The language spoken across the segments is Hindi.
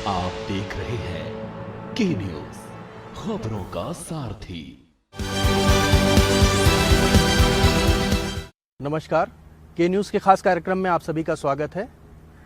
आप देख रहे हैं के न्यूज, खबरों का सारथी। नमस्कार, के न्यूज़ के खास कार्यक्रम में आप सभी का स्वागत है।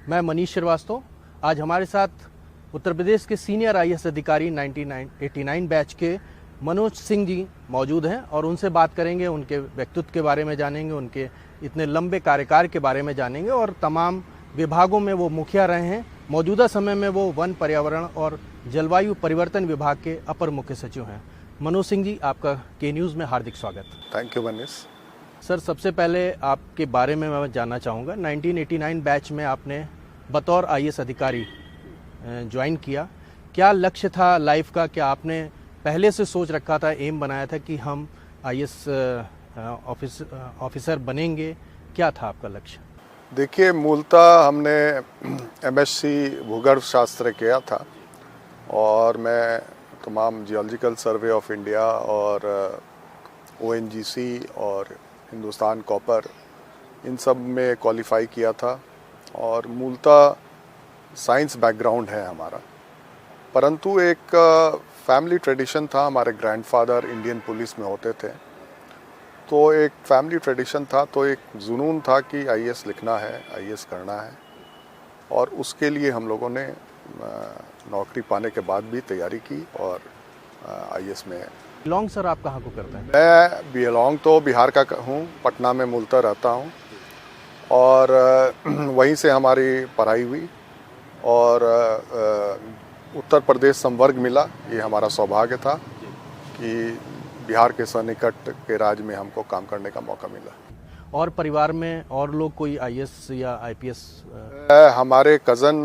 मैं मनीष श्रीवास्तव। आज हमारे साथ उत्तर प्रदेश के सीनियर आईएएस अधिकारी 1989 बैच के मनोज सिंह जी मौजूद हैं और उनसे बात करेंगे, उनके व्यक्तित्व के बारे में जानेंगे, उनके इतने लंबे कार्यकाल के बारे में जानेंगे और तमाम विभागों में वो मुखिया रहे हैं। मौजूदा समय में वो वन, पर्यावरण और जलवायु परिवर्तन विभाग के अपर मुख्य सचिव हैं। मनोज सिंह जी, आपका के न्यूज़ में हार्दिक स्वागत। Thank you Manish. सर, सबसे पहले आपके बारे में मैं जानना चाहूँगा। 1989 बैच में आपने बतौर आईएएस अधिकारी ज्वाइन किया। क्या लक्ष्य था लाइफ का? क्या आपने पहले से सोच रखा था, एम बनाया था कि हम आईएएस ऑफिसर बनेंगे? क्या था आपका लक्ष्य? देखिए, मूलतः हमने एमएससी भूगर्भ शास्त्र किया था और मैं तमाम जियोलॉजिकल सर्वे ऑफ इंडिया और ओएनजीसी और हिंदुस्तान कॉपर, इन सब में क्वालिफाई किया था और मूलतः साइंस बैकग्राउंड है हमारा। परंतु एक फैमिली ट्रेडिशन था, हमारे ग्रैंडफादर इंडियन पुलिस में होते थे, तो एक फैमिली ट्रेडिशन था, तो एक जुनून था कि आईएएस लिखना है, आईएएस करना है और उसके लिए हम लोगों ने नौकरी पाने के बाद भी तैयारी की और आईएएस में। बिलोंग सर आप कहाँ को करते हैं? मैं बिलोंग तो बिहार का हूँ, पटना में मूलतः रहता हूँ और वहीं से हमारी पढ़ाई हुई और उत्तर प्रदेश संवर्ग मिला। ये हमारा सौभाग्य था कि बिहार के सन्निकट के राज्य में हमको काम करने का मौका मिला। और परिवार में और लोग कोई आईएएस या आईपीएस? हमारे cousin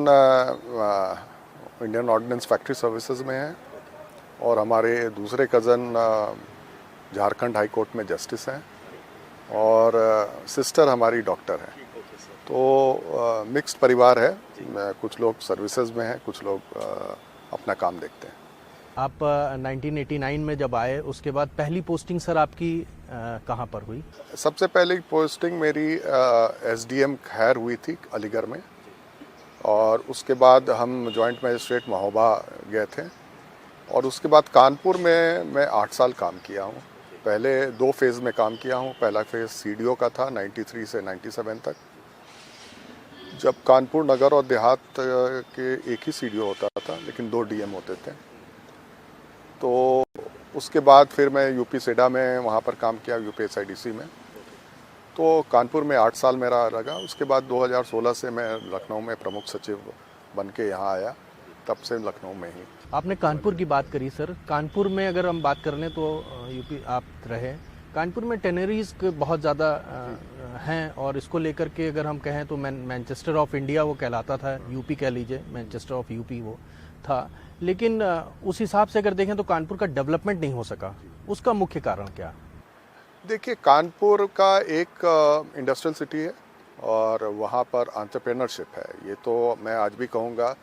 Indian ordnance factory services में हैं और हमारे दूसरे कज़न झारखंड हाई कोर्ट में जस्टिस हैं और सिस्टर हमारी डॉक्टर हैं। तो मिक्स्ड परिवार है, कुछ लोग सर्विसेज में हैं, कुछ लोग अपना काम देखते हैं। आप 1989 में जब आए, उसके बाद पहली पोस्टिंग सर आपकी कहाँ पर हुई? सबसे पहली पोस्टिंग मेरी एसडीएम खैर हुई थी अलीगढ़ में और उसके बाद हम जॉइंट मजिस्ट्रेट महोबा गए थे और उसके बाद कानपुर में मैं 8 साल काम किया हूँ। पहले 2 फेज़ में काम किया हूँ। पहला फेज़ सीडीओ का था 93 से 97 तक, जब कानपुर नगर और देहात के एक ही सीडीओ होता था लेकिन 2 डीएम होते थे। तो उसके बाद फिर मैं यूपी सेडा में वहाँ पर काम किया, यूपीएसआईडीसी में। तो कानपुर में 8 साल मेरा लगा। उसके बाद 2016 से मैं लखनऊ में प्रमुख सचिव बन के यहाँ आया, तब से लखनऊ में ही। आपने कानपुर की बात करी सर। कानपुर में अगर हम बात कर लें तो यूपी आप रहे, कानपुर में टेनरीज बहुत ज़्यादा हैं और इसको लेकर के अगर हम कहें तो मैनचेस्टर ऑफ इंडिया वो कहलाता था। यूपी कह लीजिए, मैनचेस्टर ऑफ यूपी वो था। लेकिन उस हिसाब से अगर देखें तो कानपुर का डेवलपमेंट नहीं हो सका। उसका मुख्य कारण क्या? देखिए, कानपुर का एक इंडस्ट्रियल सिटी है और वहाँ पर एंटरप्रेन्योरशिप है। ये तो मैं आज भी कहूँगा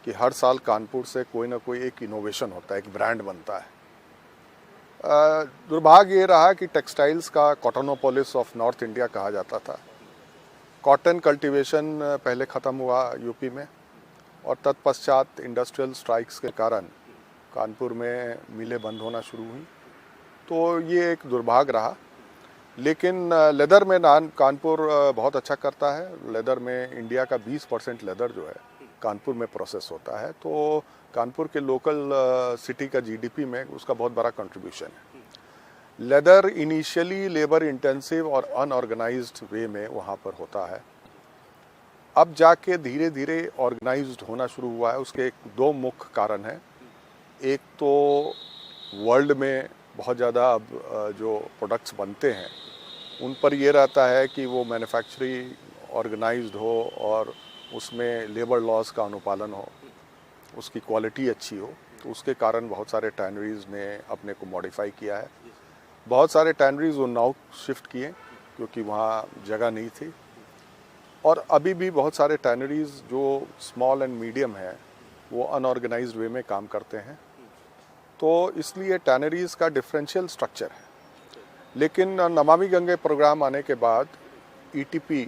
कि हर साल कानपुर से कोई ना कोई एक इनोवेशन होता है, एक ब्रांड बनता है। दुर्भाग्य ये रहा कि टेक्सटाइल्स का कॉटनोपोलिस ऑफ नॉर्थ इंडिया कहा जाता था। कॉटन कल्टीवेशन पहले ख़त्म हुआ यूपी में और तत्पश्चात इंडस्ट्रियल स्ट्राइक्स के कारण कानपुर में मिलें बंद होना शुरू हुई। तो ये एक दुर्भाग्य रहा। लेकिन लेदर में कानपुर बहुत अच्छा करता है। लेदर में इंडिया का 20% लेदर जो है कानपुर में प्रोसेस होता है। तो कानपुर के लोकल सिटी का जीडीपी में उसका बहुत बड़ा कंट्रीब्यूशन है। लेदर इनिशियली लेबर इंटेंसिव और अनऑर्गेनाइज्ड वे में वहाँ पर होता है। अब जाके धीरे धीरे ऑर्गेनाइज्ड होना शुरू हुआ है। उसके 2 मुख्य कारण हैं। एक तो वर्ल्ड में बहुत ज़्यादा अब जो प्रोडक्ट्स बनते हैं उन पर ये रहता है कि वो मैन्युफैक्चरिंग ऑर्गेनाइज्ड हो और उसमें लेबर लॉज का अनुपालन हो, उसकी क्वालिटी अच्छी हो। तो उसके कारण बहुत सारे टैनरीज ने अपने को मॉडिफाई किया है। बहुत सारे टैनरीज उन्नाव शिफ्ट किए क्योंकि वहाँ जगह नहीं थी और अभी भी बहुत सारे टैनरीज जो स्मॉल एंड मीडियम है वो अनऑर्गेनाइज्ड वे में काम करते हैं। तो इसलिए टैनरीज का डिफरेंशियल स्ट्रक्चर है। लेकिन नमामि गंगे प्रोग्राम आने के बाद ईटीपी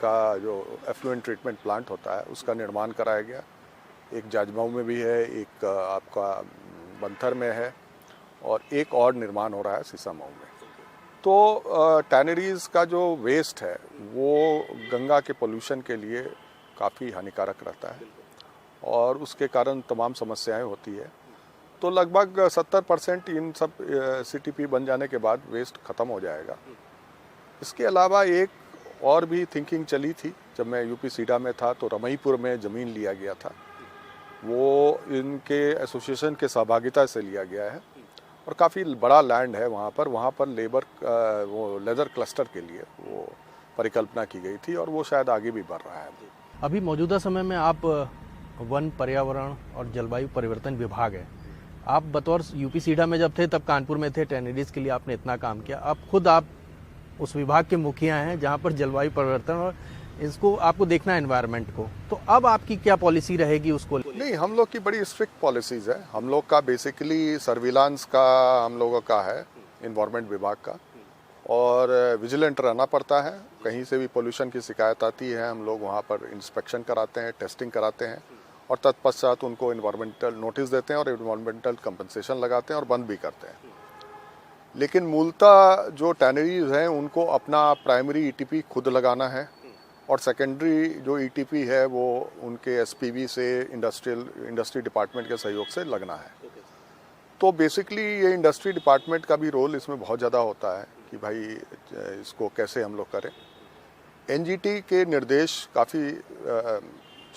का जो एफ्लुएंट ट्रीटमेंट प्लांट होता है उसका निर्माण कराया गया एक जाजमऊ में भी है, एक आपका बंथर में है और एक और निर्माण हो रहा है सीसामऊ में। तो टैनरीज का जो वेस्ट है वो गंगा के पोल्यूशन के लिए काफ़ी हानिकारक रहता है और उसके कारण तमाम समस्याएं होती है। तो लगभग 70% इन सब सीटीपी बन जाने के बाद वेस्ट ख़त्म हो जाएगा। इसके अलावा एक और भी थिंकिंग चली थी, जब मैं यूपी सीडा में था तो रमईपुर में ज़मीन लिया गया था, वो इनके एसोसिएशन के सहभागिता से लिया गया है और काफ़ी बड़ा लैंड है वहाँ पर लेबर वो लेदर क्लस्टर के लिए वो परिकल्पना की गई थी और वो शायद आगे भी बढ़ रहा है। अभी मौजूदा समय में आप वन, पर्यावरण और जलवायु परिवर्तन विभाग है। आप बतौर यूपी सीडा में जब थे तब कानपुर में थे, टैनरीज के लिए आपने इतना काम किया। अब खुद आप उस विभाग के मुखिया हैं जहाँ पर जलवायु परिवर्तन और इसको आपको देखना है एनवायरनमेंट को, तो अब आपकी क्या पॉलिसी रहेगी उसको? नहीं, हम लोग की बड़ी स्ट्रिक्ट पॉलिसीज़ है। हम लोग का बेसिकली सर्विलांस का हम लोगों का है, इन्वायरमेंट विभाग का, और विजिलेंट रहना पड़ता है। कहीं से भी पोल्यूशन की शिकायत आती है, हम लोग वहाँ पर इंस्पेक्शन कराते हैं, टेस्टिंग कराते हैं और तत्पश्चात उनको इन्वायरमेंटल नोटिस देते हैं और इन्वायरमेंटल कंपनसेशन लगाते हैं और बंद भी करते हैं। लेकिन मूलतः जो टैनरीज हैं उनको अपना प्राइमरी ईटीपी खुद लगाना है और सेकेंडरी जो ईटीपी है वो उनके एसपीवी से इंडस्ट्री डिपार्टमेंट के सहयोग से लगना है। तो बेसिकली ये इंडस्ट्री डिपार्टमेंट का भी रोल इसमें बहुत ज़्यादा होता है कि भाई इसको कैसे हम लोग करें। एनजीटी के निर्देश काफ़ी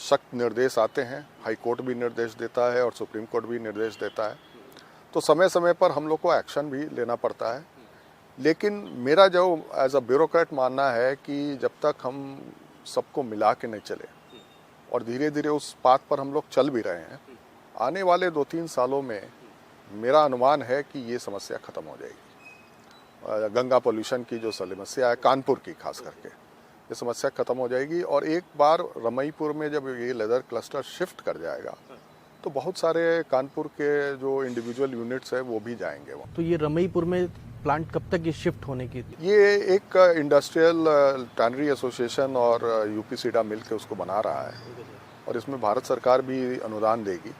सख्त निर्देश आते हैं, हाई कोर्ट भी निर्देश देता है और सुप्रीम कोर्ट भी निर्देश देता है, तो समय समय पर हम लोग को एक्शन भी लेना पड़ता है। लेकिन मेरा जो एज अ ब्यूरोक्रेट मानना है कि जब तक हम सबको मिला के नहीं चले और धीरे धीरे उस पाथ पर हम लोग चल भी रहे हैं, आने वाले 2-3 सालों में मेरा अनुमान है कि ये समस्या ख़त्म हो जाएगी। गंगा पोल्यूशन की जो समस्या है कानपुर की खास करके, ये समस्या ख़त्म हो जाएगी और एक बार रमईपुर में जब ये लेदर क्लस्टर शिफ्ट कर जाएगा तो बहुत सारे कानपुर के जो इंडिविजुअल यूनिट्स है वो भी जाएंगे वहाँ। तो ये रमईपुर में प्लांट कब तक ये शिफ्ट होने की? ये एक इंडस्ट्रियल टैनरी एसोसिएशन और यूपी सीडा मिल के उसको बना रहा है और इसमें भारत सरकार भी अनुदान देगी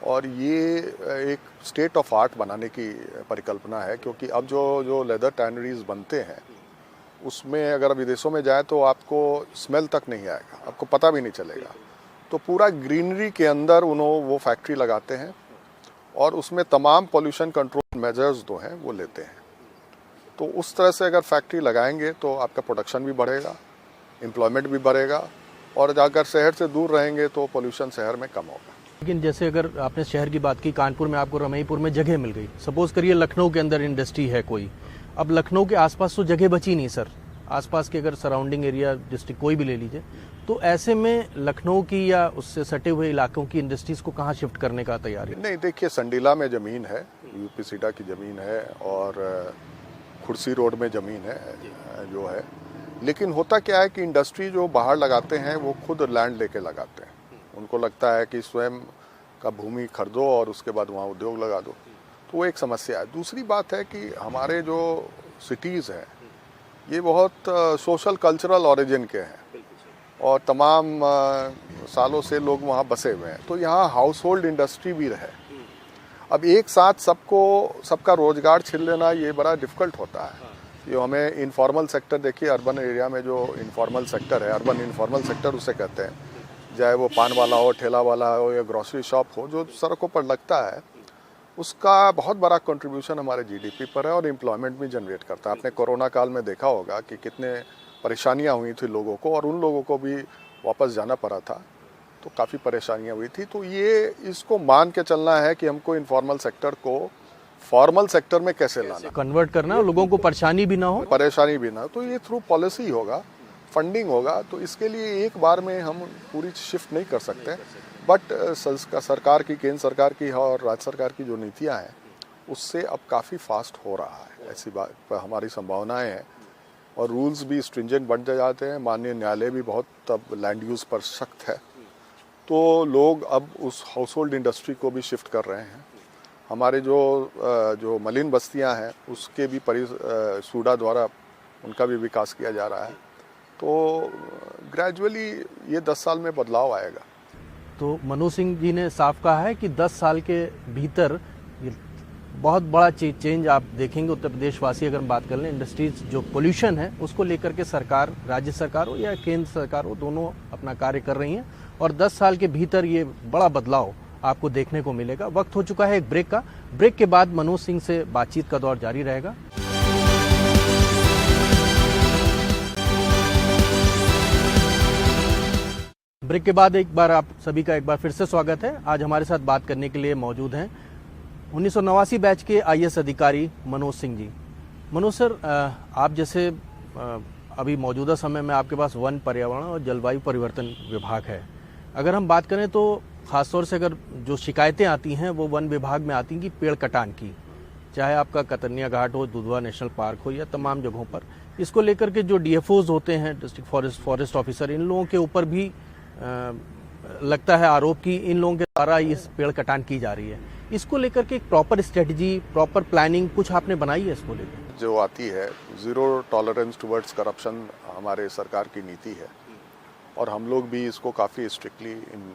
और ये एक स्टेट ऑफ आर्ट बनाने की परिकल्पना है, क्योंकि अब जो लेदर टैनरीज बनते हैं उसमें अगर विदेशों में जाए तो आपको स्मेल तक नहीं आएगा, आपको पता भी नहीं चलेगा। तो पूरा ग्रीनरी के अंदर उन्होंने वो फैक्ट्री लगाते हैं और उसमें तमाम पोल्यूशन कंट्रोल मेजर्स जो हैं वो लेते हैं। तो उस तरह से अगर फैक्ट्री लगाएंगे तो आपका प्रोडक्शन भी बढ़ेगा, एम्प्लॉयमेंट भी बढ़ेगा और अगर शहर से दूर रहेंगे तो पोल्यूशन शहर में कम होगा। लेकिन जैसे अगर आपने शहर की बात की, कानपुर में आपको रमईपुर में जगह मिल गई, सपोज करिए लखनऊ के अंदर इंडस्ट्री है कोई, अब लखनऊ के आसपास तो जगह बची नहीं सर, आसपास के अगर सराउंडिंग एरिया डिस्ट्रिक्ट कोई भी ले लीजिए, तो ऐसे में लखनऊ की या उससे सटे हुए इलाकों की इंडस्ट्रीज को कहाँ शिफ्ट करने का तैयारी? नहीं, देखिए संडीला में ज़मीन है, यूपी सीडा की ज़मीन है और खुर्सी रोड में ज़मीन है जो है, लेकिन होता क्या है कि इंडस्ट्री जो बाहर लगाते हैं वो खुद लैंड लेके लगाते हैं। उनको लगता है कि स्वयं का भूमि खरीदो और उसके बाद वहाँ उद्योग लगा दो, तो वो एक समस्या है। दूसरी बात है कि हमारे जो सिटीज़ हैं ये बहुत सोशल कल्चरल ओरिजिन के हैं और तमाम सालों से लोग वहाँ बसे हुए हैं, तो यहाँ हाउस होल्ड इंडस्ट्री भी रहे। अब एक साथ सबका रोजगार छीन लेना ये बड़ा डिफ़िकल्ट होता है। ये हमें इनफॉर्मल सेक्टर, देखिए अर्बन एरिया में जो इनफॉर्मल सेक्टर है, अर्बन इनफॉर्मल सेक्टर उसे कहते हैं, चाहे वो पान वाला हो, ठेला वाला हो या ग्रोसरी शॉप हो, जो सड़कों पर लगता है, उसका बहुत बड़ा कंट्रीब्यूशन हमारे जीडीपी पर है और एम्प्लॉयमेंट भी जनरेट करता है। आपने कोरोना काल में देखा होगा कि कितने परेशानियां हुई थी लोगों को और उन लोगों को भी वापस जाना पड़ा था, तो काफ़ी परेशानियां हुई थी। तो ये इसको मान के चलना है कि हमको इनफॉर्मल सेक्टर को फॉर्मल सेक्टर में कैसे लाना, कन्वर्ट करना, लोगों को परेशानी भी ना हो, तो ये थ्रू पॉलिसी होगा, फंडिंग होगा। तो इसके लिए एक बार में हम पूरी शिफ्ट नहीं कर सकते, बट सरकार की, केंद्र सरकार की और राज्य सरकार की जो नीतियां हैं उससे अब काफ़ी फास्ट हो रहा है, ऐसी बात पर हमारी संभावनाएं हैं और रूल्स भी स्ट्रिंजेंट बन जाते हैं। माननीय न्यायालय भी बहुत अब लैंड यूज़ पर सख्त है, तो लोग अब उस हाउस होल्ड इंडस्ट्री को भी शिफ्ट कर रहे हैं। हमारे जो मलिन बस्तियां हैं उसके भी सूडा द्वारा उनका भी विकास किया जा रहा है। तो ग्रेजुअली ये 10 साल में बदलाव आएगा। तो मनोज सिंह जी ने साफ कहा है कि 10 साल के भीतर ये बहुत बड़ा चेंज आप देखेंगे। उत्तर प्रदेश वासी अगर हम बात कर लें, इंडस्ट्रीज जो पोल्यूशन है उसको लेकर के सरकार, राज्य सरकार हो या केंद्र सरकार हो, दोनों अपना कार्य कर रही हैं और 10 साल के भीतर ये बड़ा बदलाव आपको देखने को मिलेगा। वक्त हो चुका है एक ब्रेक का। ब्रेक के बाद मनोज सिंह से बातचीत का दौर जारी रहेगा। ब्रेक के बाद एक बार आप सभी का एक बार फिर से स्वागत है। आज हमारे साथ बात करने के लिए मौजूद हैं 1989 बैच के IAS अधिकारी मनोज सिंह जी। मनोज सर, आप जैसे अभी मौजूदा समय में आपके पास वन, पर्यावरण और जलवायु परिवर्तन विभाग है। अगर हम बात करें तो ख़ासतौर से अगर जो शिकायतें आती हैं वो वन विभाग में आती हैं कि पेड़ कटान की, चाहे आपका कतरनिया घाट हो, दुधवा नेशनल पार्क हो या तमाम जगहों पर, इसको लेकर के जो DFOs होते हैं, डिस्ट्रिक्ट फॉरेस्ट ऑफिसर, इन लोगों के ऊपर भी लगता है आरोप कि इन लोगों के द्वारा इस पेड़ कटान की जा रही है। इसको लेकर के एक प्रॉपर स्ट्रेटजी, प्रॉपर प्लानिंग कुछ आपने बनाई है इसको लेकर? जो आती है ज़ीरो टॉलरेंस टुवर्ड्स करप्शन हमारे सरकार की नीति है और हम लोग भी इसको काफ़ी स्ट्रिक्टली इन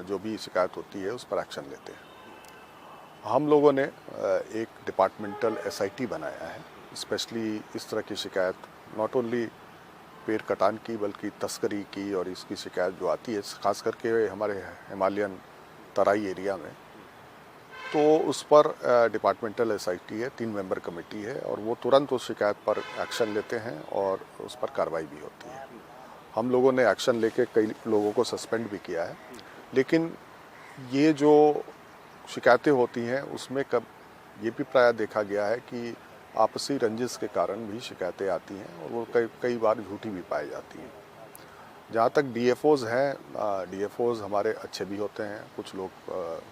जो भी शिकायत होती है उस पर एक्शन लेते हैं। हम लोगों ने एक डिपार्टमेंटल SIT बनाया है, स्पेशली इस तरह की शिकायत, नॉट ओनली पेड़ कटान की बल्कि तस्करी की और इसकी शिकायत जो आती है खास करके हमारे हिमालयन तराई एरिया में, तो उस पर डिपार्टमेंटल SIT है, 3 मेंबर कमेटी है और वो तुरंत उस शिकायत पर एक्शन लेते हैं और उस पर कार्रवाई भी होती है। हम लोगों ने एक्शन लेके कई लोगों को सस्पेंड भी किया है, लेकिन ये जो शिकायतें होती हैं उसमें कब ये भी प्रायः देखा गया है कि आपसी रंजिश के कारण भी शिकायतें आती हैं और वो कई बार झूठी भी पाई जाती हैं। जहाँ तक DFOs हैं, DFOs हमारे अच्छे भी होते हैं, कुछ लोग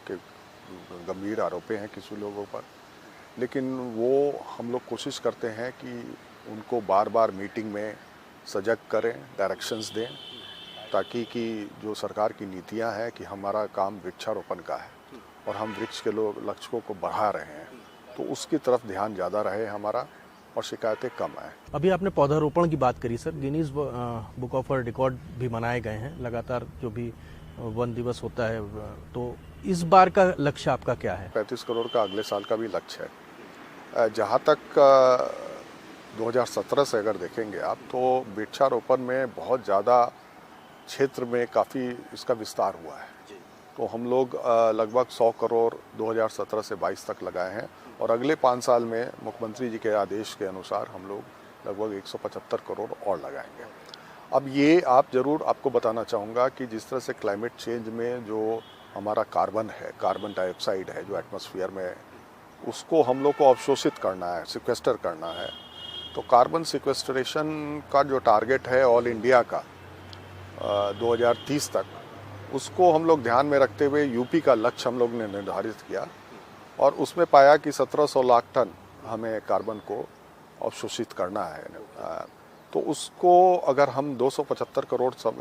के गंभीर आरोपें हैं किसी लोगों पर, लेकिन वो हम लोग कोशिश करते हैं कि उनको बार बार मीटिंग में सजग करें, डायरेक्शंस दें, ताकि कि जो सरकार की नीतियां हैं कि हमारा काम वृक्षारोपण का है और हम वृक्ष के लक्ष्यों को बढ़ा रहे हैं, तो उसकी तरफ ध्यान ज़्यादा रहे हमारा और शिकायतें कम आए। अभी आपने पौधारोपण की बात करी sir, Guinness book of world record भी बनाए गए हैं लगातार, जो भी वन दिवस होता है, तो इस बार का लक्ष्य आपका क्या है? 35 करोड़ का अगले साल का भी लक्ष्य है। जहाँ तक 2017 से अगर देखेंगे आप, तो वृक्षारोपण में बहुत ज़्यादा क्षेत्र में काफ़ी इसका विस्तार हुआ है। तो हम लोग लगभग 100 करोड़ 2017 से 22 तक लगाए हैं और अगले 5 साल में मुख्यमंत्री जी के आदेश के अनुसार हम लोग लगभग 175 करोड़ और लगाएंगे। अब ये आपको बताना चाहूँगा कि जिस तरह से क्लाइमेट चेंज में जो हमारा कार्बन है, कार्बन डाइऑक्साइड है जो एटमॉस्फेयर में, उसको हम लोग को अवशोषित करना है, सिक्वेस्टर करना है। तो कार्बन सिक्वेस्ट्रेशन का जो टारगेट है ऑल इंडिया का 2030 तक, उसको हम लोग ध्यान में रखते हुए यूपी का लक्ष्य हम लोग ने निर्धारित किया और उसमें पाया कि 1700 लाख टन हमें कार्बन को अवशोषित करना है। तो उसको अगर हम 275 करोड़ सब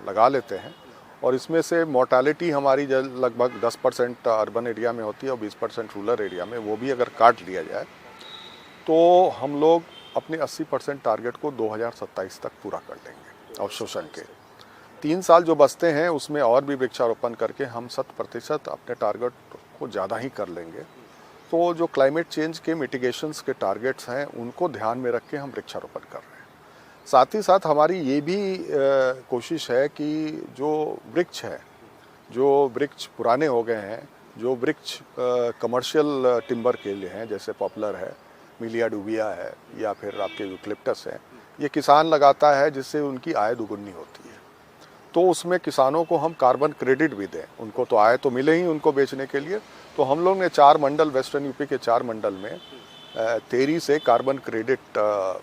लगा लेते हैं और इसमें से मोर्टालिटी हमारी लगभग 10% अर्बन एरिया में होती है और 20% रूरल एरिया में, वो भी अगर काट लिया जाए तो हम लोग अपने 80% टारगेट को 2027 तक पूरा कर लेंगे अवशोषण के। 3 साल जो बचते हैं उसमें और भी वृक्षारोपण करके हम 100% अपने टारगेट को ज़्यादा ही कर लेंगे। तो जो क्लाइमेट चेंज के मिटिगेशंस के टारगेट्स हैं उनको ध्यान में रख के हम वृक्षारोपण कर रहे हैं। साथ ही साथ हमारी ये भी कोशिश है कि जो वृक्ष है, जो वृक्ष पुराने हो गए हैं, जो वृक्ष कमर्शियल टिम्बर के लिए हैं, जैसे पॉपुलर है, मिलिया डूबिया है या फिर आपके यूकलिप्टस है, ये किसान लगाता है जिससे उनकी आय दुगुनी होती है। तो उसमें किसानों को हम कार्बन क्रेडिट भी दें, उनको तो आय तो मिले ही उनको बेचने के लिए। तो हम लोग ने 4 मंडल, वेस्टर्न यूपी के 4 मंडल में 13 से कार्बन क्रेडिट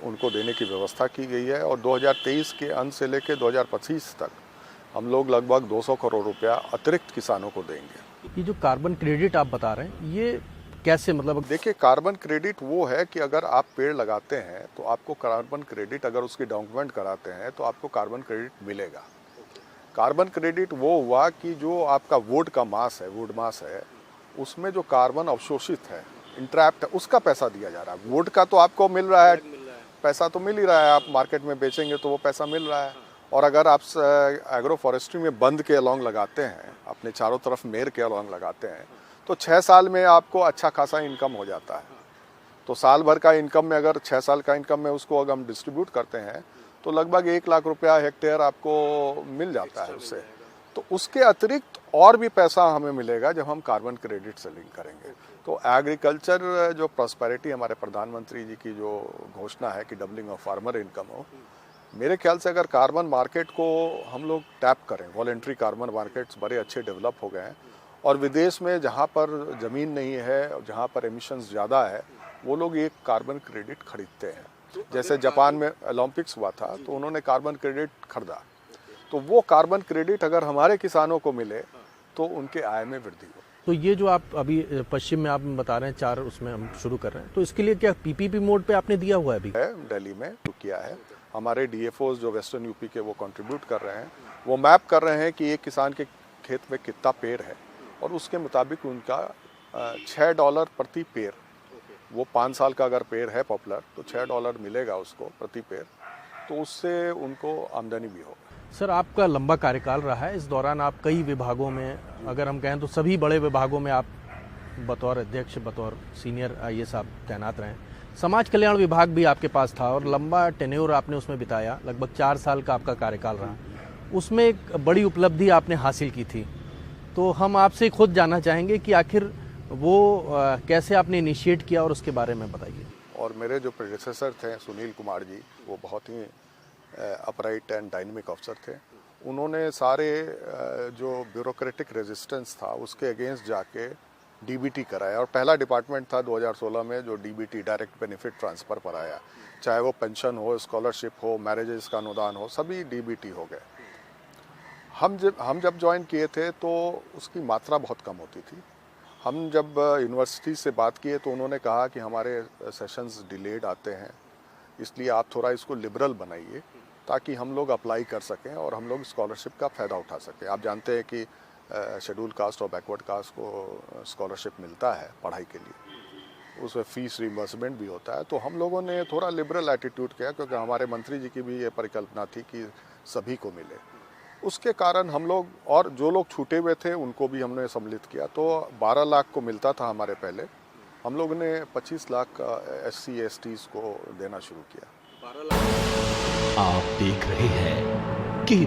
उनको देने की व्यवस्था की गई है और 2023 के अंत से लेकर 2025 तक हम लोग लगभग 200 करोड़ रुपया अतिरिक्त किसानों को देंगे। ये जो कार्बन क्रेडिट आप बता रहे हैं, ये कैसे, मतलब? देखिए, कार्बन क्रेडिट वो है कि अगर आप पेड़ लगाते हैं तो आपको कार्बन क्रेडिट, अगर उसकी डॉक्यूमेंट कराते हैं तो आपको कार्बन क्रेडिट मिलेगा। कार्बन क्रेडिट वो हुआ कि जो आपका वुड का मास है, वुड मास है, उसमें जो कार्बन अवशोषित है, इंट्रैप्ट है, उसका पैसा दिया जा रहा है। वुड का तो आपको मिल रहा है, पैसा तो मिल ही रहा है, आप मार्केट में बेचेंगे तो वो पैसा मिल रहा है। और अगर आप एग्रो फॉरेस्ट्री में बंद के अलॉन्ग लगाते हैं, अपने चारों तरफ मेर के अलॉन्ग लगाते हैं, तो 6 साल में आपको अच्छा खासा इनकम हो जाता है। तो साल भर का इनकम में अगर 6 साल का इनकम में उसको अगर हम डिस्ट्रीब्यूट करते हैं तो लगभग 1 लाख रुपया हेक्टेयर आपको मिल जाता है उससे। तो उसके अतिरिक्त और भी पैसा हमें मिलेगा जब हम कार्बन क्रेडिट से लिंक करेंगे। तो एग्रीकल्चर जो प्रॉस्पेरिटी हमारे प्रधानमंत्री जी की जो घोषणा है कि डबलिंग ऑफ फार्मर इनकम हो, मेरे ख्याल से अगर कार्बन मार्केट को हम लोग टैप करें, वॉलेंट्री कार्बन मार्केट्स बड़े अच्छे डेवलप हो गए हैं और विदेश में जहाँ पर ज़मीन नहीं है, जहाँ पर एमिशंस ज़्यादा है, वो लोग एक कार्बन क्रेडिट खरीदते हैं। जैसे जापान में ओलंपिक्स हुआ था तो उन्होंने कार्बन क्रेडिट खरीदा, तो वो कार्बन क्रेडिट अगर हमारे किसानों को मिले तो उनके आय में वृद्धि हो। तो ये जो आप अभी पश्चिम में आप बता रहे हैं 4 उसमें हम शुरू कर रहे हैं, तो इसके लिए क्या पीपीपी मोड पे आपने दिया हुआ है अभी? दिल्ली में किया है, हमारे डीएफओज जो वेस्टर्न यूपी के वो कंट्रीब्यूट कर रहे हैं, वो मैप कर रहे हैं कि एक किसान के खेत में कितना पेड़ है और उसके मुताबिक उनका $6 प्रति पेड़, वो 5 साल का अगर पेड़ है पॉपुलर तो $6 मिलेगा उसको प्रति पेड़, तो उससे उनको आमदनी भी होगा। सर, आपका लंबा कार्यकाल रहा है, इस दौरान आप कई विभागों में, अगर हम कहें तो सभी बड़े विभागों में आप बतौर अध्यक्ष, बतौर सीनियर आईएएस आप तैनात रहे। समाज कल्याण विभाग भी आपके पास था और लंबा टेन्योर आपने उसमें बिताया, लगभग 4 साल का आपका कार्यकाल रहा। उसमें एक बड़ी उपलब्धि आपने हासिल की थी, तो हम आपसे खुद जानना चाहेंगे कि आखिर वो कैसे आपने इनिशिएट किया और उसके बारे में बताइए। और मेरे जो प्रेडिसेसर थे सुनील कुमार जी, वो बहुत ही अपराइट एंड डायनेमिक अफसर थे। उन्होंने सारे जो ब्यूरोक्रेटिक रेजिस्टेंस था उसके अगेंस्ट जाके डीबीटी कराया और पहला डिपार्टमेंट था 2016 में जो डीबीटी डायरेक्ट बेनिफिट ट्रांसफ़र पर आया। चाहे वो पेंशन हो, स्कॉलरशिप हो, मैरिजेस का अनुदान हो, सभी डीबीटी हो गए। हम जब ज्वाइन किए थे तो उसकी मात्रा बहुत कम होती थी। हम जब यूनिवर्सिटी से बात किए तो उन्होंने कहा कि हमारे सेशंस डिलेड आते हैं, इसलिए आप थोड़ा इसको लिबरल बनाइए ताकि हम लोग अप्लाई कर सकें और हम लोग स्कॉलरशिप का फ़ायदा उठा सकें। आप जानते हैं कि शेड्यूल कास्ट और बैकवर्ड कास्ट को स्कॉलरशिप मिलता है पढ़ाई के लिए, उसमें फ़ीस रिइंबर्समेंट भी होता है। तो हम लोगों ने थोड़ा लिबरल एटीट्यूड किया क्योंकि हमारे मंत्री जी की भी ये परिकल्पना थी कि सभी को मिले। उसके कारण हम लोग और जो लोग छूटे हुए थे उनको भी हमने सम्मिलित किया। तो 12 लाख को मिलता था हमारे पहले, हम लोग ने 25 लाख SC STs को देना शुरू किया। आप देख रहे हैं कि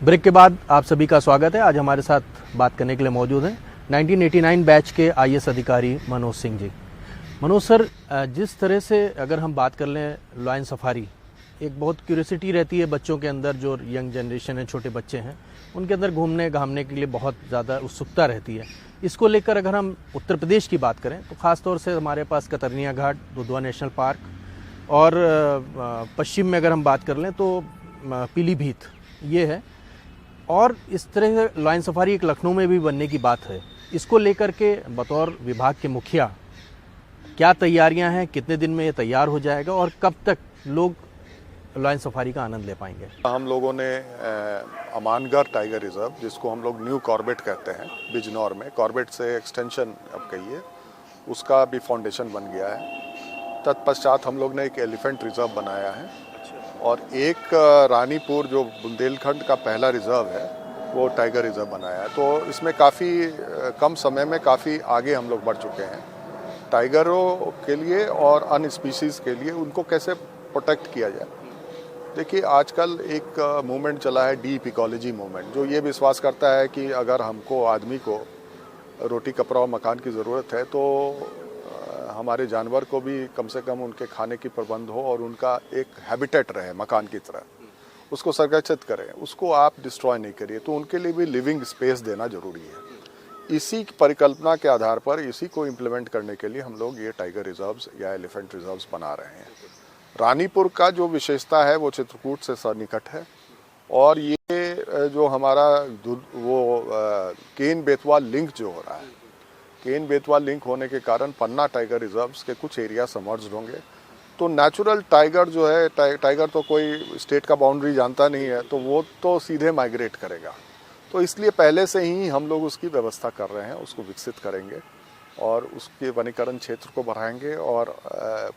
ब्रेक के बाद आप सभी का स्वागत है। आज हमारे साथ बात करने के लिए मौजूद हैं 1989 बैच के IAS अधिकारी मनोज सिंह जी। मनोज सर, जिस तरह से अगर हम बात कर लें लायन सफारी, एक बहुत क्यूरियोसिटी रहती है बच्चों के अंदर, जो यंग जनरेशन है, छोटे बच्चे हैं, उनके अंदर घूमने घामने के लिए बहुत ज़्यादा उत्सुकता रहती है। इसको लेकर अगर हम उत्तर प्रदेश की बात करें तो ख़ास तौर से हमारे पास कतरनिया घाट, दुधवा नेशनल पार्क और पश्चिम में अगर हम बात कर लें तो पीलीभीत ये है, और इस तरह से लायन सफारी एक लखनऊ में भी बनने की बात है। इसको लेकर के बतौर विभाग के मुखिया क्या तैयारियां हैं, कितने दिन में ये तैयार हो जाएगा और कब तक लोग लायन सफारी का आनंद ले पाएंगे? हम लोगों ने अमानगढ़ टाइगर रिजर्व, जिसको हम लोग न्यू कॉर्बेट कहते हैं, बिजनौर में, कॉर्बेट से एक्सटेंशन अब कहिए, उसका भी फाउंडेशन बन गया है। तत्पश्चात हम लोग ने एक एलिफेंट रिजर्व बनाया है और एक रानीपुर जो बुंदेलखंड का पहला रिजर्व है वो टाइगर रिजर्व बनाया है। तो इसमें काफ़ी कम समय में काफ़ी आगे हम लोग बढ़ चुके हैं। टाइगरों के लिए और अन्य स्पीशीज़ के लिए उनको कैसे प्रोटेक्ट किया जाए। देखिए, आजकल एक मूवमेंट चला है, डीप इकोलॉजी मूवमेंट, जो ये विश्वास करता है कि अगर हमको, आदमी को रोटी कपड़ा और मकान की ज़रूरत है तो हमारे जानवर को भी कम से कम उनके खाने की प्रबंध हो और उनका एक हैबिटेट रहे मकान की तरह, उसको संरक्षित करें, उसको आप डिस्ट्रॉय नहीं करिए। तो उनके लिए भी लिविंग स्पेस देना ज़रूरी है। इसी परिकल्पना के आधार पर, इसी को इम्प्लीमेंट करने के लिए हम लोग ये टाइगर रिजर्व्स या एलिफेंट रिजर्व्स बना रहे हैं। रानीपुर का जो विशेषता है वो चित्रकूट से सन्निकट है और ये जो हमारा वो केन बेतवा लिंक जो हो रहा है, केन बेतवा लिंक होने के कारण पन्ना टाइगर रिजर्व्स के कुछ एरिया सबमर्ज्ड होंगे। तो नेचुरल टाइगर जो है, टाइगर तो कोई स्टेट का बाउंड्री जानता नहीं है, तो वो तो सीधे माइग्रेट करेगा। तो इसलिए पहले से ही हम लोग उसकी व्यवस्था कर रहे हैं, उसको विकसित करेंगे और उसके वनीकरण क्षेत्र को बढ़ाएंगे और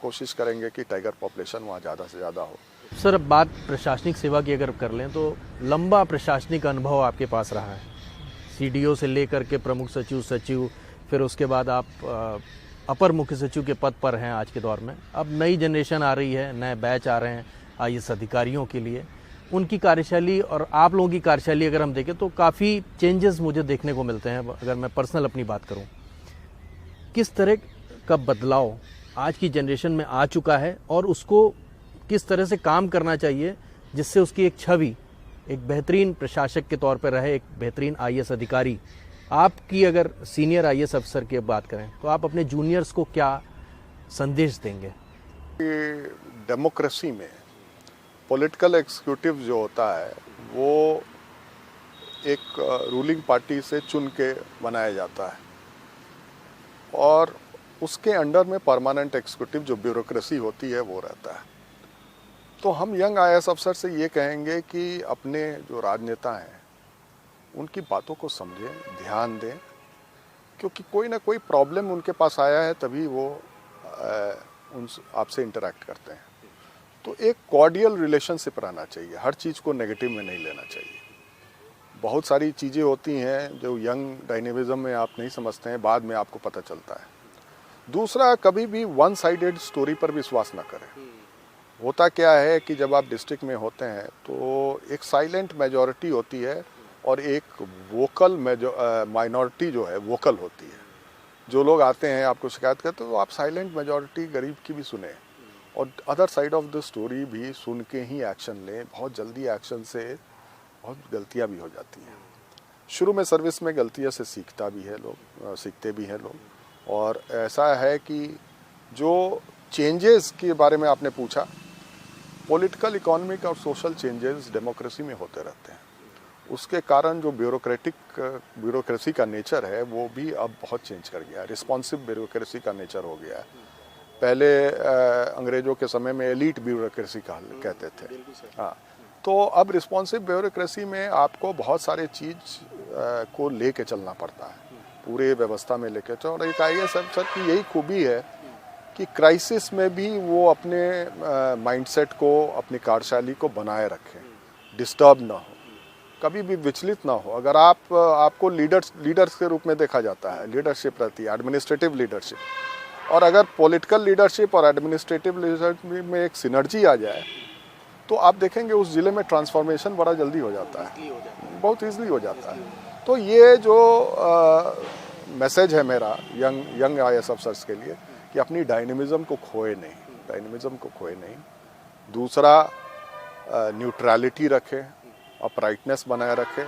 कोशिश करेंगे कि टाइगर पॉपुलेशन वहाँ ज़्यादा से ज़्यादा हो। सर, अब बात प्रशासनिक सेवा की अगर कर लें तो लंबा प्रशासनिक अनुभव आपके पास रहा है, सीडीओ से लेकर के प्रमुख सचिव, फिर उसके बाद आप अपर मुख्य सचिव के पद पर हैं आज के दौर में। अब नई जनरेशन आ रही है, नए बैच आ रहे हैं आईएएस अधिकारियों के लिए, उनकी कार्यशैली और आप लोगों की कार्यशैली अगर हम देखें तो काफ़ी चेंजेस मुझे देखने को मिलते हैं। अगर मैं पर्सनल अपनी बात करूं, किस तरह का बदलाव आज की जनरेशन में आ चुका है और उसको किस तरह से काम करना चाहिए जिससे उसकी एक छवि एक बेहतरीन प्रशासक के तौर पर रहे, एक बेहतरीन आईएएस अधिकारी। आपकी अगर सीनियर आईएएस अफसर की बात करें तो आप अपने जूनियर्स को क्या संदेश देंगे? डेमोक्रेसी में पॉलिटिकल एग्जीक्यूटिव जो होता है वो एक रूलिंग पार्टी से चुन के बनाया जाता है और उसके अंडर में परमानेंट एग्जीक्यूटिव जो ब्यूरोक्रेसी होती है वो रहता है। तो हम यंग आईएएस अफसर से ये कहेंगे कि अपने जो राजनेता हैं उनकी बातों को समझें, ध्यान दें, क्योंकि कोई ना कोई प्रॉब्लम उनके पास आया है तभी वो उन आपसे इंटरेक्ट करते हैं। तो एक कॉर्डियल रिलेशनशिप रहना चाहिए, हर चीज़ को नेगेटिव में नहीं लेना चाहिए। बहुत सारी चीज़ें होती हैं जो यंग डायनेमिज्म में आप नहीं समझते हैं, बाद में आपको पता चलता है। दूसरा, कभी भी वन साइडेड स्टोरी पर विश्वास ना करें। होता क्या है कि जब आप डिस्ट्रिक्ट में होते हैं तो एक साइलेंट मेजॉरिटी होती है और एक वोकल माइनॉरिटी जो है वोकल होती है। जो लोग आते हैं आपको शिकायत करते तो आप साइलेंट मेजॉरिटी गरीब की भी सुने और other side of the story भी सुन के ही एक्शन लें। बहुत जल्दी एक्शन से बहुत गलतियां भी हो जाती हैं। शुरू में सर्विस में गलतियों से सीखते भी हैं लोग। और ऐसा है कि जो चेंजेस के बारे में आपने पूछा, पॉलिटिकल, इकोनॉमिक और सोशल चेंजेस डेमोक्रेसी में होते रहते हैं। उसके कारण जो ब्यूरोक्रेसी का नेचर है वो भी अब बहुत चेंज कर गया है। रिस्पॉन्सिव ब्यूरोक्रेसी का नेचर हो गया है। पहले अंग्रेजों के समय में एलीट ब्यूरोक्रेसी कहते थे। हाँ, तो अब रिस्पॉन्सिव ब्यूरोक्रेसी में आपको बहुत सारे चीज़ को लेके चलना पड़ता है, पूरे व्यवस्था में लेके चलो। और एक आईएएस अफसर की यही खूबी है कि क्राइसिस में भी वो अपने माइंडसेट को, अपनी कार्यशैली को बनाए रखें, डिस्टर्ब ना हो, कभी भी विचलित ना हो। अगर आपको लीडर्स के रूप में देखा जाता है, लीडरशिप रहती है, एडमिनिस्ट्रेटिव लीडरशिप, और अगर पॉलिटिकल लीडरशिप और एडमिनिस्ट्रेटिव लीडरशिप में एक सिनर्जी आ जाए तो आप देखेंगे उस जिले में ट्रांसफॉर्मेशन बड़ा जल्दी हो जाता है, बहुत ईजिली हो जाता है। तो ये जो मैसेज है मेरा यंग आईएएस अफसर्स के लिए कि अपनी डायनेमिज्म को खोए नहीं। दूसरा, न्यूट्रलिटी रखें, अपराइटनेस बनाए रखें,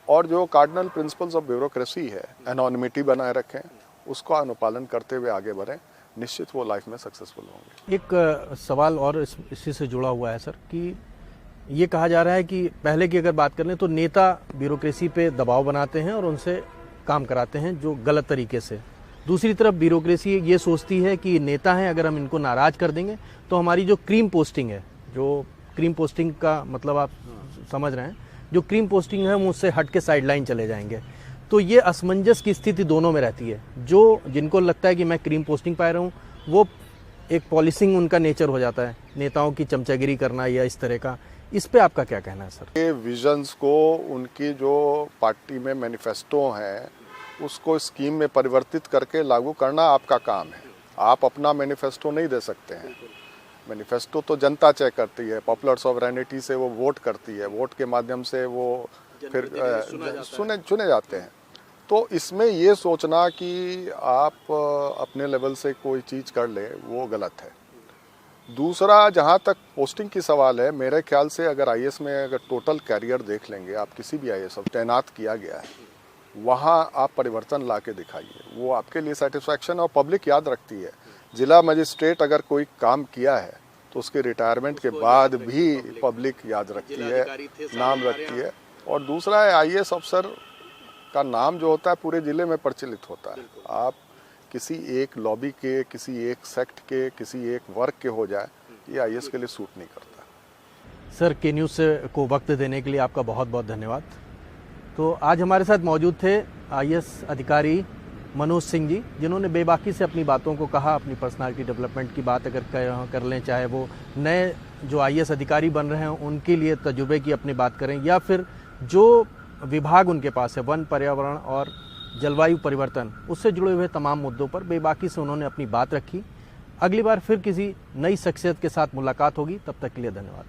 और जो कार्डिनल प्रिंसिपल्स ऑफ ब्यूरोक्रेसी है, एनोनिमिटी बनाए रखें, उसका अनुपालन करते हुए आगे बढ़ें। निश्चित वो लाइफ में सक्सेसफुल होंगे। एक सवाल और इसी से जुड़ा हुआ है सर, कि ये कहा जा रहा है कि पहले की अगर बात कर लें तो नेता ब्यूरोक्रेसी पे दबाव बनाते हैं और उनसे काम कराते हैं जो गलत तरीके से। दूसरी तरफ ब्यूरोक्रेसी ये सोचती है कि नेता हैं, अगर हम इनको नाराज़ कर देंगे तो हमारी जो क्रीम पोस्टिंग है, जो क्रीम पोस्टिंग का मतलब आप समझ रहे हैं, जो क्रीम पोस्टिंग है हम उससे हट के साइडलाइन चले जाएंगे। तो ये असमंजस की स्थिति दोनों में रहती है। जो जिनको लगता है कि मैं क्रीम पोस्टिंग पा रहा हूँ, वो एक पॉलिसिंग उनका नेचर हो जाता है, नेताओं की चमचागिरी करना या इस तरह का। इस पे आपका क्या कहना है सर? ये विजन्स को, उनकी जो पार्टी में मैनिफेस्टो हैं, उसको स्कीम में परिवर्तित करके लागू करना आपका काम है। आप अपना मैनिफेस्टो नहीं दे सकते हैं। मैनिफेस्टो तो जनता तय करती है, पॉपुलर सॉवरेनिटी से वो वोट करती है, वोट के माध्यम से वो फिर चुने जाते हैं। तो इसमें ये सोचना कि आप अपने लेवल से कोई चीज़ कर ले, वो गलत है। दूसरा, जहाँ तक पोस्टिंग की सवाल है, मेरे ख्याल से अगर आईएएस में अगर टोटल कैरियर देख लेंगे, आप किसी भी आईएएस तैनात किया गया है, वहाँ आप परिवर्तन ला के दिखाइए, वो आपके लिए सेटिस्फैक्शन और पब्लिक याद रखती है। जिला मजिस्ट्रेट अगर कोई काम किया है तो उसके रिटायरमेंट के बाद भी पब्लिक याद रखती है, नाम रखती है। और दूसरा है, आईएएस अफसर का नाम जो होता है पूरे ज़िले में प्रचलित होता है। आप किसी एक लॉबी के, किसी एक सेक्ट के, किसी एक वर्ग के हो जाए, ये आईएएस के लिए सूट नहीं करता। सर, के न्यूज़ को वक्त देने के लिए आपका बहुत बहुत धन्यवाद। तो आज हमारे साथ मौजूद थे आईएएस अधिकारी मनोज सिंह जी, जिन्होंने बेबाकी से अपनी बातों को कहा, अपनी पर्सनालिटी डेवलपमेंट की बात अगर कर लें, चाहे वो नए जो आईएएस अधिकारी बन रहे हैं उनके लिए तजुर्बे की अपनी बात करें, या फिर जो विभाग उनके पास है, वन, पर्यावरण और जलवायु परिवर्तन, उससे जुड़े हुए तमाम मुद्दों पर बेबाकी से उन्होंने अपनी बात रखी। अगली बार फिर किसी नई शख्सियत के साथ मुलाकात होगी, तब तक के लिए धन्यवाद।